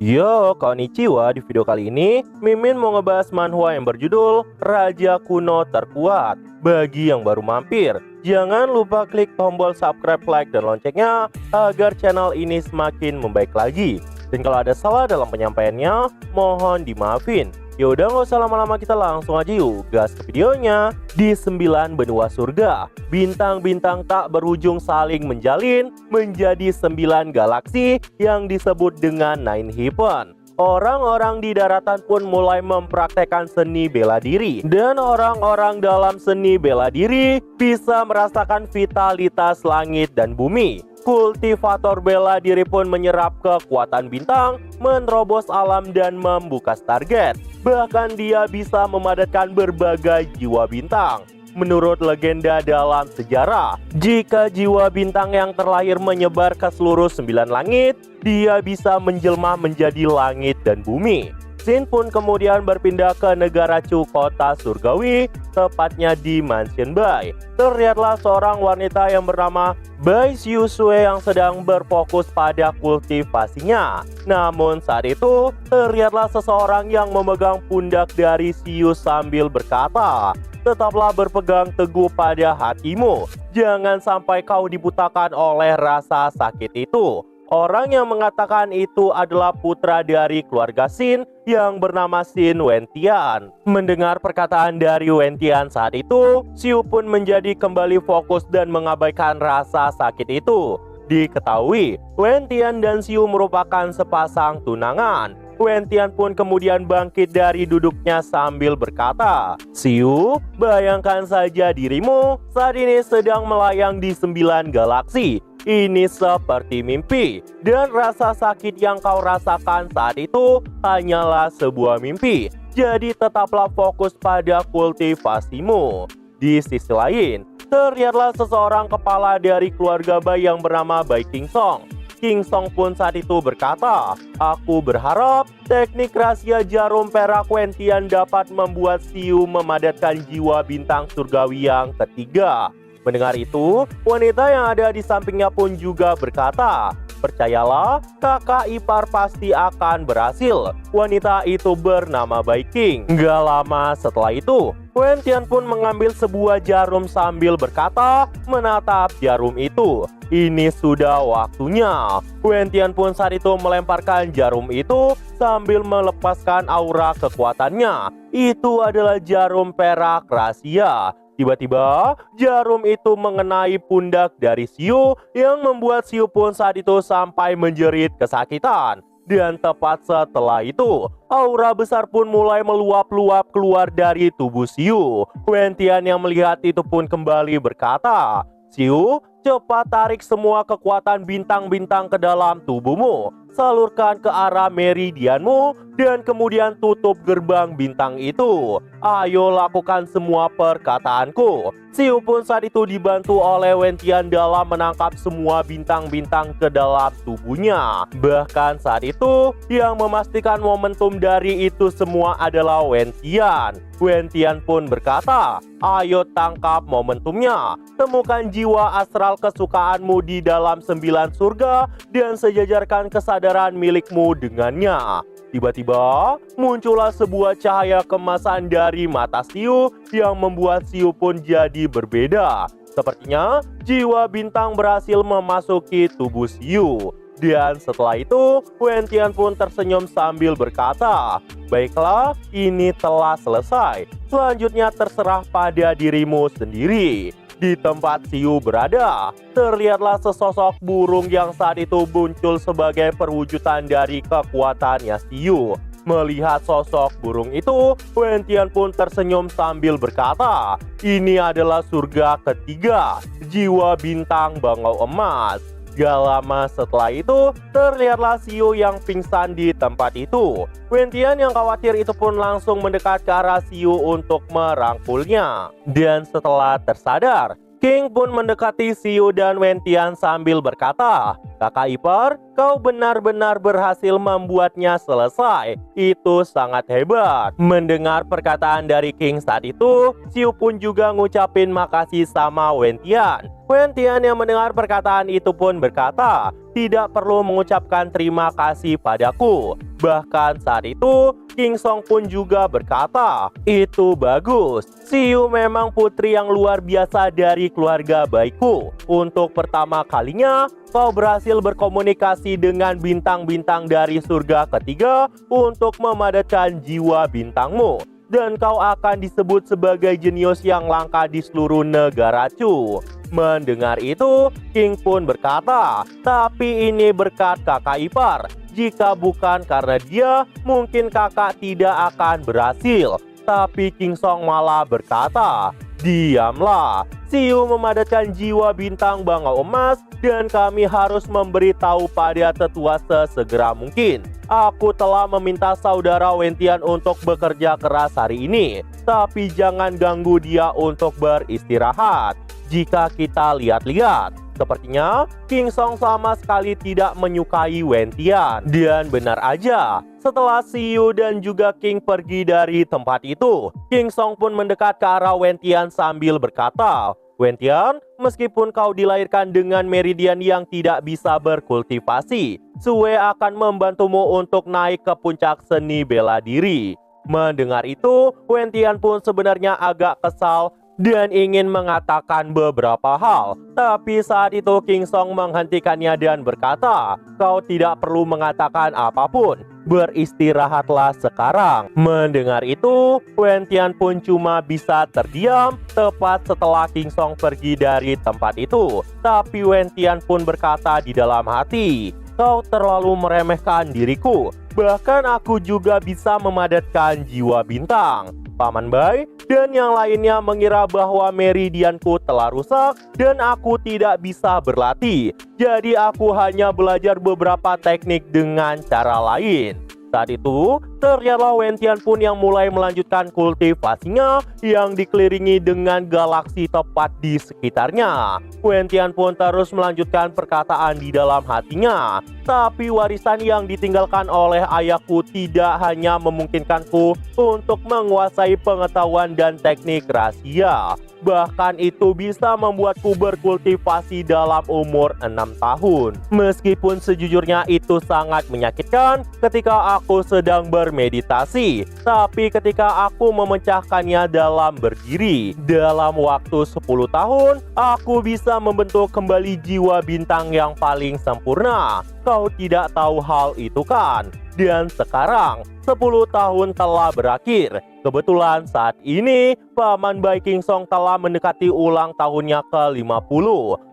Yo, konnichiwa. Di video kali ini, Mimin mau ngebahas manhwa yang berjudul Raja Kuno Terkuat. Bagi yang baru mampir, jangan lupa klik tombol subscribe, like, dan loncengnya agar channel ini semakin membaik lagi. Dan kalau ada salah dalam penyampaiannya, mohon dimaafin. Yaudah, nggak usah lama-lama, kita langsung aja yuk gas ke videonya. Di 9 benua surga, bintang-bintang tak berujung saling menjalin menjadi 9 galaksi yang disebut dengan Nine Heaven. Orang-orang di daratan pun mulai mempraktekkan seni bela diri. Dan orang-orang dalam seni bela diri bisa merasakan vitalitas langit dan bumi. Kultivator bela diri pun menyerap kekuatan bintang, menerobos alam dan membuka target. Bahkan dia bisa memadatkan berbagai jiwa bintang. Menurut legenda dalam sejarah, jika jiwa bintang yang terlahir menyebar ke seluruh 9 langit, dia bisa menjelma menjadi langit dan bumi. Shin pun kemudian berpindah ke negara Chu, kota surgawi, tepatnya di Mansion Bai. Terlihatlah seorang wanita yang bernama Bai Xiusui yang sedang berfokus pada kultivasinya. Namun saat itu, terlihatlah seseorang yang memegang pundak dari Xiu sambil berkata, "Tetaplah berpegang teguh pada hatimu. Jangan sampai kau dibutakan oleh rasa sakit itu." Orang yang mengatakan itu adalah putra dari keluarga Shin yang bernama Shin Wentian. Mendengar perkataan dari Wentian saat itu, Xiu pun menjadi kembali fokus dan mengabaikan rasa sakit itu. Diketahui, Wentian dan Xiu merupakan sepasang tunangan. Wentian pun kemudian bangkit dari duduknya sambil berkata, "Xiu, bayangkan saja dirimu saat ini sedang melayang di 9 galaksi. Ini seperti mimpi, dan rasa sakit yang kau rasakan saat itu hanyalah sebuah mimpi. Jadi tetaplah fokus pada kultivasimu." Di sisi lain, terlihatlah seseorang kepala dari keluarga Bai yang bernama Bai Qingsong. Qingsong pun saat itu berkata, "Aku berharap teknik rahasia jarum perak Wentian dapat membuat Xiu memadatkan jiwa bintang surgawi yang ketiga." Mendengar itu, wanita yang ada di sampingnya pun juga berkata, "Percayalah, kakak ipar pasti akan berhasil." Wanita itu bernama Bai Qing. Gak lama setelah itu, Wentian pun mengambil sebuah jarum sambil berkata, menatap jarum itu, "Ini sudah waktunya." Wentian pun saat itu melemparkan jarum itu sambil melepaskan aura kekuatannya. Itu adalah jarum perak rahasia. Tiba-tiba, jarum itu mengenai pundak dari Xiu yang membuat Xiu pun saat itu sampai menjerit kesakitan. Dan tepat setelah itu, aura besar pun mulai meluap-luap keluar dari tubuh Xiu. Wentian yang melihat itu pun kembali berkata, "Xiu, cepat tarik semua kekuatan bintang-bintang ke dalam tubuhmu. Salurkan ke arah meridianmu dan kemudian tutup gerbang bintang itu. Ayo lakukan semua perkataanku." Xiu pun saat itu dibantu oleh Wentian dalam menangkap semua bintang-bintang ke dalam tubuhnya. Bahkan saat itu, yang memastikan momentum dari itu semua adalah Wentian. Wentian pun berkata, "Ayo tangkap momentumnya. Temukan jiwa astral kesukaanmu di dalam 9 surga dan sejajarkan kesadaran milikmu dengannya." Tiba-tiba muncullah sebuah cahaya kemasan dari mata Xiu yang membuat Xiu pun jadi berbeda. Sepertinya jiwa bintang berhasil memasuki tubuh Xiu. Dan setelah itu, Wentian pun tersenyum sambil berkata, "Baiklah, ini telah selesai. Selanjutnya terserah pada dirimu sendiri." Di tempat Xiu berada, terlihatlah sesosok burung yang saat itu muncul sebagai perwujudan dari kekuatannya Xiu. Melihat sosok burung itu, Wentian pun tersenyum sambil berkata, "Ini adalah surga ketiga, jiwa bintang bangau emas." Gak lama setelah itu, terlihatlah Xiu yang pingsan di tempat itu. Wentian yang khawatir itu pun langsung mendekat ke arah Xiu untuk merangkulnya. Dan setelah tersadar, King pun mendekati Xiu dan Wentian sambil berkata, "Kakak ipar, kau benar-benar berhasil membuatnya selesai. Itu sangat hebat." Mendengar perkataan dari King saat itu, Xiu pun juga ngucapin makasih sama Wentian. Wentian yang mendengar perkataan itu pun berkata, "Tidak perlu mengucapkan terima kasih padaku. Bahkan saat itu, King Song pun juga berkata, "Itu bagus. Siyu memang putri yang luar biasa dari keluarga baikku. Untuk pertama kalinya, kau berhasil berkomunikasi dengan bintang-bintang dari surga ketiga untuk memadatkan jiwa bintangmu. Dan kau akan disebut sebagai jenius yang langka di seluruh negara Chu." Mendengar itu, King pun berkata, "Tapi ini berkat kakak ipar. Jika bukan karena dia, mungkin kakak tidak akan berhasil." Tapi King Song malah berkata, "Diamlah. Siyu memadatkan jiwa bintang bangau emas dan kami harus memberitahu pada tetua sesegera mungkin. Aku telah meminta saudara Wentian untuk bekerja keras hari ini, tapi jangan ganggu dia untuk beristirahat." Jika kita lihat-lihat, sepertinya King Song sama sekali tidak menyukai Wentian. Dan benar aja, setelah Siyu dan juga King pergi dari tempat itu, King Song pun mendekat ke arah Wentian sambil berkata, "Wentian, meskipun kau dilahirkan dengan meridian yang tidak bisa berkultivasi, Sue akan membantumu untuk naik ke puncak seni bela diri." Mendengar itu, Wentian pun sebenarnya agak kesal dan ingin mengatakan beberapa hal. Tapi saat itu King Song menghentikannya dan berkata, "Kau tidak perlu mengatakan apapun. Beristirahatlah sekarang." Mendengar itu, Wentian pun cuma bisa terdiam tepat setelah King Song pergi dari tempat itu. Tapi Wentian pun berkata di dalam hati, "Kau terlalu meremehkan diriku. Bahkan aku juga bisa memadatkan jiwa bintang." Paman Bai dan yang lainnya mengira bahwa meridianku telah rusak dan aku tidak bisa berlatih. Jadi aku hanya belajar beberapa teknik dengan cara lain. Saat itu, ternyata Wentian pun yang mulai melanjutkan kultivasinya yang dikelilingi dengan galaksi tepat di sekitarnya. Wentian pun terus melanjutkan perkataan di dalam hatinya. "Tapi warisan yang ditinggalkan oleh ayahku tidak hanya memungkinkanku untuk menguasai pengetahuan dan teknik rahasia. Bahkan itu bisa membuatku berkultivasi dalam umur 6 tahun. Meskipun sejujurnya itu sangat menyakitkan ketika aku sedang bermeditasi. Tapi ketika aku memecahkannya dalam berdiri, dalam waktu 10 tahun, aku bisa membentuk kembali jiwa bintang yang paling sempurna. Kau tidak tahu hal itu kan? Dan sekarang 10 tahun telah berakhir. Kebetulan saat ini Paman Bai King Song telah mendekati ulang tahunnya ke-50.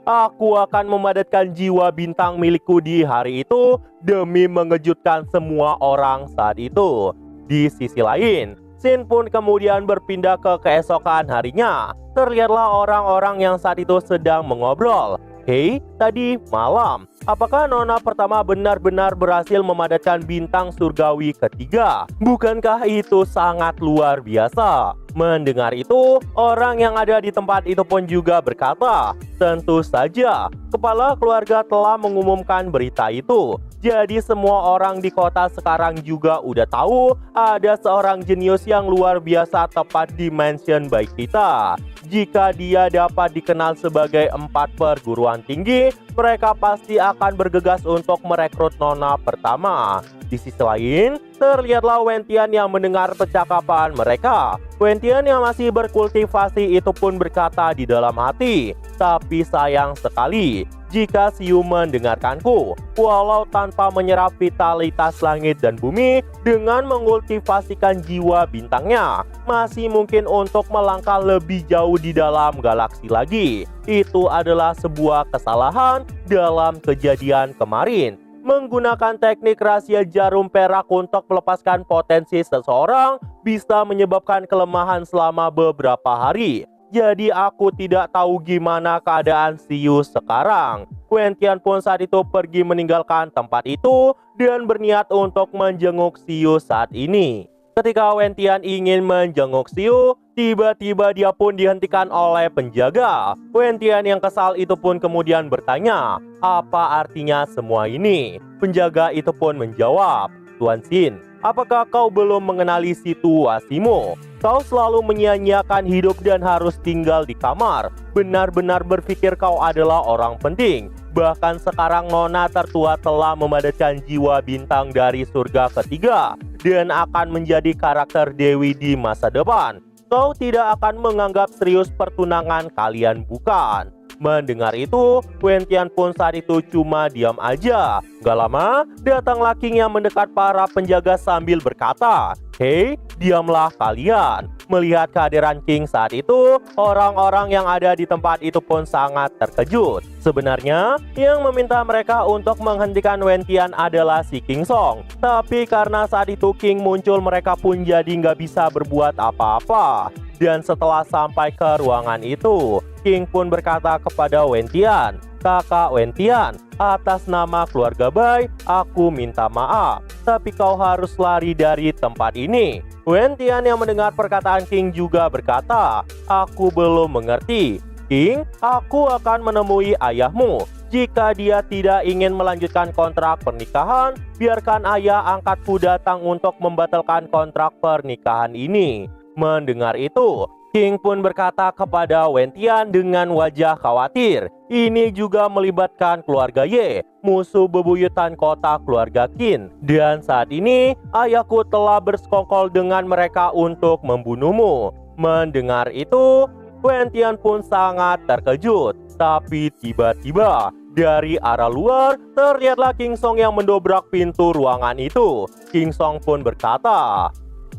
Aku akan memadatkan jiwa bintang milikku di hari itu demi mengejutkan semua orang saat itu." Di sisi lain, Sin pun kemudian berpindah ke keesokan harinya. Terlihatlah orang-orang yang saat itu sedang mengobrol. "Hei, tadi malam, apakah nona pertama benar-benar berhasil memadatkan bintang surgawi ketiga? Bukankah itu sangat luar biasa?" Mendengar itu, orang yang ada di tempat itu pun juga berkata, "Tentu saja, kepala keluarga telah mengumumkan berita itu. Jadi semua orang di kota sekarang juga udah tahu ada seorang jenius yang luar biasa tepat di mansion baik kita. Jika dia dapat dikenal sebagai 4 perguruan tinggi, mereka pasti akan bergegas untuk merekrut nona pertama." Di sisi lain, terlihatlah Wentian yang mendengar percakapan mereka. Wentian yang masih berkultivasi itu pun berkata di dalam hati, "Tapi sayang sekali jika Siyu mendengarkanku. Walau tanpa menyerap vitalitas langit dan bumi, dengan mengkultivasikan jiwa bintangnya, masih mungkin untuk melangkah lebih jauh di dalam galaksi lagi. Itu adalah sebuah kesalahan dalam kejadian kemarin. Menggunakan teknik rahasia jarum perak untuk melepaskan potensi seseorang bisa menyebabkan kelemahan selama beberapa hari. Jadi aku tidak tahu gimana keadaan Siyu sekarang." Wentian pun saat itu pergi meninggalkan tempat itu dan berniat untuk menjenguk Siyu saat ini. Ketika Wentian ingin menjenguk Siyu, tiba-tiba dia pun dihentikan oleh penjaga. Wentian yang kesal itu pun kemudian bertanya, "Apa artinya semua ini?" Penjaga itu pun menjawab, "Tuan Sin, apakah kau belum mengenali situasimu? Kau selalu menyia-nyiakan hidup dan harus tinggal di kamar. Benar-benar berpikir kau adalah orang penting. Bahkan sekarang Nona tertua telah memadatkan jiwa bintang dari surga ketiga dan akan menjadi karakter Dewi di masa depan. Kau tidak akan menganggap serius pertunangan kalian, bukan? Mendengar itu, Wentian pun saat itu cuma diam aja. Gak lama, datanglah King yang mendekat para penjaga sambil berkata, "Hei, diamlah kalian." Melihat kehadiran King saat itu, orang-orang yang ada di tempat itu pun sangat terkejut. Sebenarnya, yang meminta mereka untuk menghentikan Wentian adalah si King Song. Tapi karena saat itu King muncul, mereka pun jadi nggak bisa berbuat apa-apa. Dan setelah sampai ke ruangan itu, King pun berkata kepada Wentian, "Kakak Wentian, atas nama keluarga Bai, aku minta maaf. Tapi kau harus lari dari tempat ini." Wentian yang mendengar perkataan King juga berkata, "Aku belum mengerti. King, aku akan menemui ayahmu. Jika dia tidak ingin melanjutkan kontrak pernikahan, biarkan ayah angkatku datang untuk membatalkan kontrak pernikahan ini." Mendengar itu, King pun berkata kepada Wentian dengan wajah khawatir. Ini juga melibatkan keluarga Ye, musuh bebuyutan kota keluarga Qin. Dan saat ini, ayahku telah bersekongkol dengan mereka untuk membunuhmu. Mendengar itu, Wentian pun sangat terkejut. Tapi tiba-tiba, dari arah luar, terlihatlah King Song yang mendobrak pintu ruangan itu. King Song pun berkata,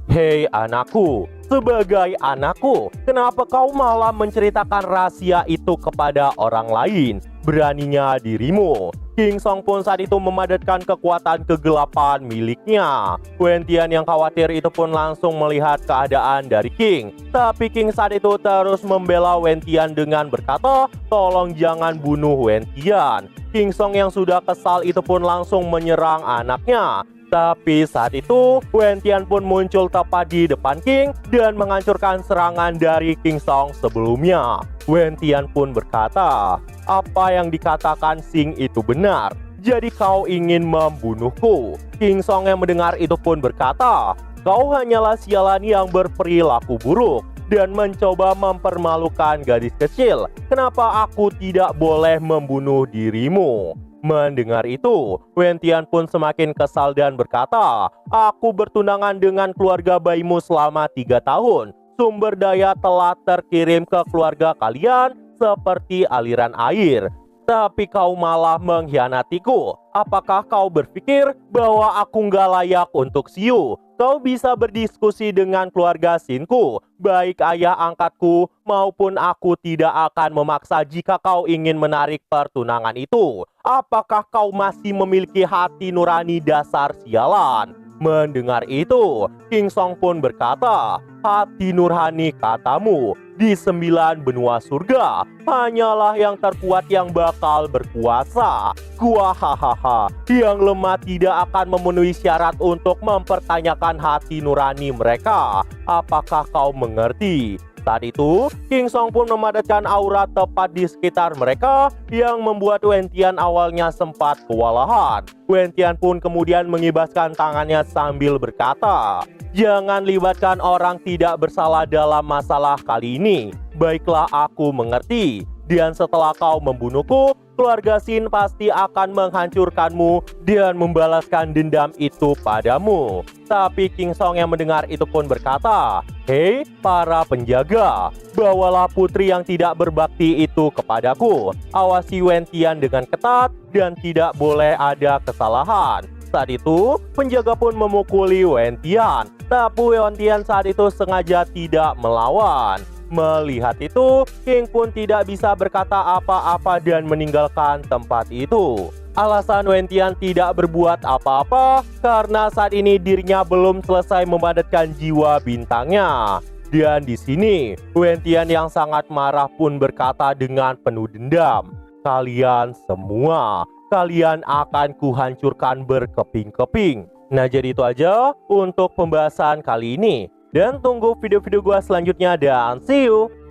"Hei anakku, sebagai anakku, kenapa kau malah menceritakan rahasia itu kepada orang lain? Beraninya dirimu." King Song pun saat itu memadatkan kekuatan kegelapan miliknya. Wentian yang khawatir itu pun langsung melihat keadaan dari King. Tapi King saat itu terus membela Wentian dengan berkata, "Tolong jangan bunuh Wentian." King Song yang sudah kesal itu pun langsung menyerang anaknya. Tapi saat itu, Wentian pun muncul tepat di depan King dan menghancurkan serangan dari King Song sebelumnya. Wentian pun berkata, "Apa yang dikatakan Sing itu benar. Jadi kau ingin membunuhku." King Song yang mendengar itu pun berkata, "Kau hanyalah sialan yang berperilaku buruk dan mencoba mempermalukan gadis kecil. Kenapa aku tidak boleh membunuh dirimu?" Mendengar itu, Wentian pun semakin kesal dan berkata, "Aku bertunangan dengan keluarga Baimu selama 3 tahun. Sumber daya telah terkirim ke keluarga kalian seperti aliran air. Tapi kau malah mengkhianatiku. Apakah kau berpikir bahwa aku nggak layak untuk siu? Kau bisa berdiskusi dengan keluarga Sinku, baik ayah angkatku maupun aku tidak akan memaksa jika kau ingin menarik pertunangan itu. Apakah kau masih memiliki hati nurani dasar sialan?" Mendengar itu, King Song pun berkata, "Hati nurani katamu, di 9 benua surga hanyalah yang terkuat yang bakal berkuasa. Gua hahaha, yang lemah tidak akan memenuhi syarat untuk mempertanyakan hati nurani mereka. Apakah kau mengerti?" Saat itu, King Song pun memadatkan aura tepat di sekitar mereka yang membuat Wentian awalnya sempat kewalahan. Wentian pun kemudian mengibaskan tangannya sambil berkata, "Jangan libatkan orang tidak bersalah dalam masalah kali ini. Baiklah, aku mengerti. Dan setelah kau membunuhku, keluarga Sin pasti akan menghancurkanmu dan membalaskan dendam itu padamu." Tapi King Song yang mendengar itu pun berkata, "Hei para penjaga, bawalah putri yang tidak berbakti itu kepadaku. Awasi Wentian dengan ketat dan tidak boleh ada kesalahan." Saat itu, penjaga pun memukuli Wentian. Tapi Wentian saat itu sengaja tidak melawan. Melihat itu, King pun tidak bisa berkata apa-apa dan meninggalkan tempat itu. Alasan Wentian tidak berbuat apa-apa karena saat ini dirinya belum selesai memadatkan jiwa bintangnya. Dan di sini, Wentian yang sangat marah pun berkata dengan penuh dendam, "Kalian semua, kalian akan kuhancurkan berkeping-keping." Nah, jadi itu aja untuk pembahasan kali ini. Dan tunggu video-video gua selanjutnya dan see you!